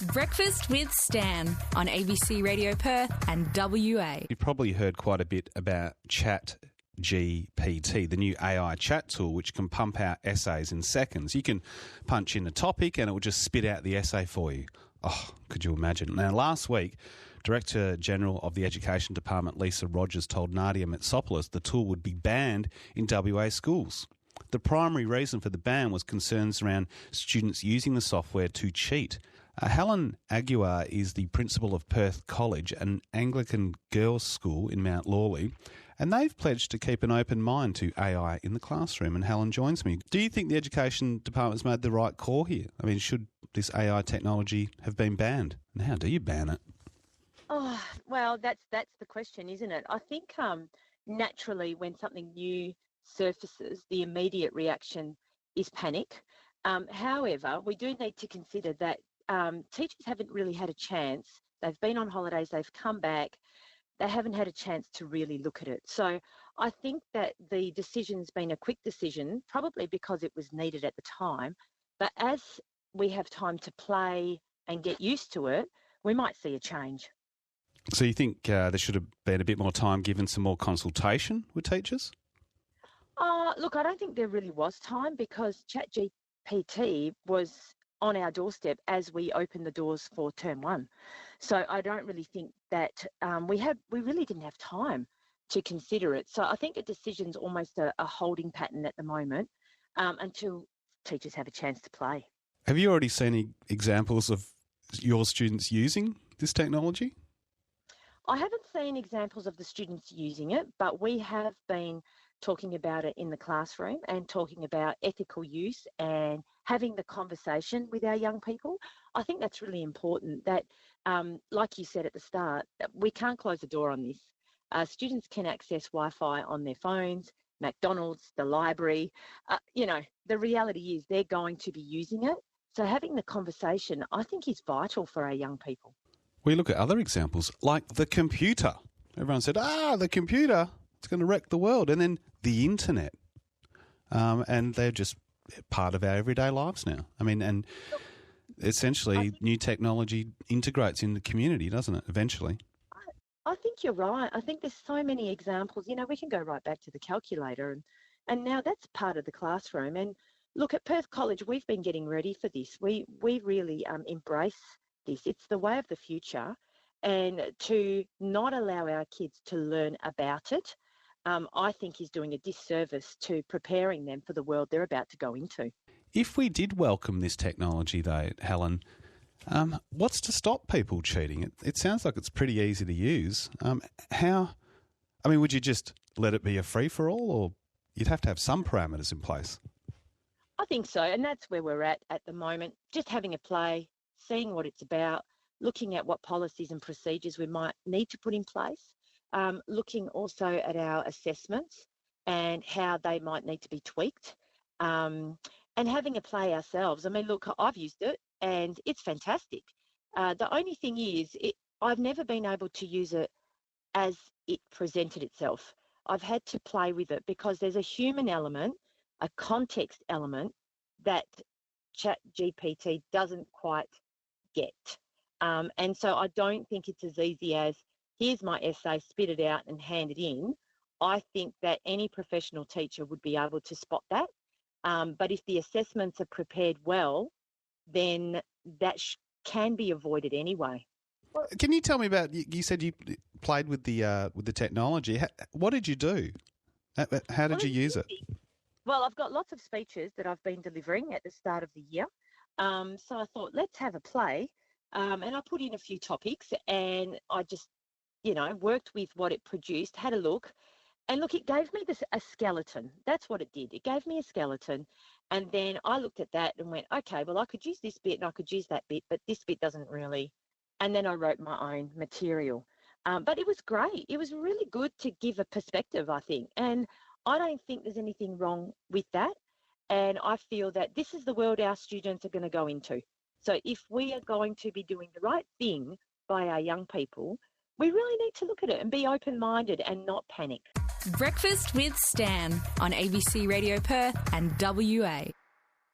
Breakfast with Stan on ABC Radio Perth and WA. You've probably heard quite a bit about ChatGPT, the new AI chat tool which can pump out essays in seconds. You can punch in a topic and it will just spit out the essay for you. Oh, could you imagine? Now, last week, Director General of the Education Department, Lisa Rogers, told Nadia Metsopoulos the tool would be banned in WA schools. The primary reason for the ban was concerns around students using the software to cheat. Helen Aguiar is the principal of Perth College, an Anglican girls' school in Mount Lawley, and they've pledged to keep an open mind to AI in the classroom. And Helen joins me. Do you think the Education Department's made the right call here? I mean, should this AI technology have been banned? And how do you ban it? Oh, well, that's the question, isn't it? I think naturally when something new surfaces, the immediate reaction is panic. However, we do need to consider that teachers haven't really had a chance. They've been on holidays, they've come back, they haven't had a chance to really look at it. So I think that the decision's been a quick decision, probably because it was needed at the time. But as we have time to play and get used to it, we might see a change. So you think there should have been a bit more time given, some more consultation with teachers? Look, I don't think there really was time because ChatGPT was on our doorstep as we opened the doors for term one. So I don't really think that we really didn't have time to consider it. So I think a decision's almost a holding pattern at the moment until teachers have a chance to play. Have you already seen any examples of your students using this technology? I haven't seen examples of the students using it, but we have been talking about it in the classroom and talking about ethical use and having the conversation with our young people. I think that's really important that, like you said at the start, we can't close the door on this. Students can access Wi-Fi on their phones, McDonald's, the library. The reality is they're going to be using it. So having the conversation, I think, is vital for our young people. We look at other examples, like the computer. Everyone said, the computer, it's going to wreck the world. And then the internet. And they're just part of our everyday lives now. I mean, and essentially new technology integrates in the community, doesn't it, eventually? I think you're right. I think there's so many examples. We can go right back to the calculator and now that's part of the classroom. And look, at Perth College, we've been getting ready for this. We really embrace this. It's the way of the future. And to not allow our kids to learn about it, I think is doing a disservice to preparing them for the world they're about to go into. If we did welcome this technology, though, Helen, what's to stop people cheating? It sounds like it's pretty easy to use. Would you just let it be a free-for-all, or you'd have to have some parameters in place? I think so, and that's where we're at the moment. Just having a play, seeing what it's about, looking at what policies and procedures we might need to put in place, looking also at our assessments and how they might need to be tweaked, and having a play ourselves. I mean, look, I've used it and it's fantastic. The only thing is, I've never been able to use it as it presented itself. I've had to play with it because there's a human element, a context element that ChatGPT doesn't quite get. And so I don't think it's as easy as, here's my essay, spit it out and hand it in. I think that any professional teacher would be able to spot that. But if the assessments are prepared well, then that can be avoided anyway. Can you tell me about, you said you played with the technology. What did you do? How did you use it? Well, I've got lots of speeches that I've been delivering at the start of the year. So I thought, let's have a play. And I put in a few topics and I just, worked with what it produced, had a look. And look, it gave me a skeleton. That's what it did. It gave me a skeleton. And then I looked at that and went, okay, well, I could use this bit and I could use that bit, but this bit doesn't really. And then I wrote my own material. But it was great. It was really good to give a perspective, I think. And I don't think there's anything wrong with that. And I feel that this is the world our students are going to go into. So if we are going to be doing the right thing by our young people, we really need to look at it and be open-minded and not panic. Breakfast with Stan on ABC Radio Perth and WA.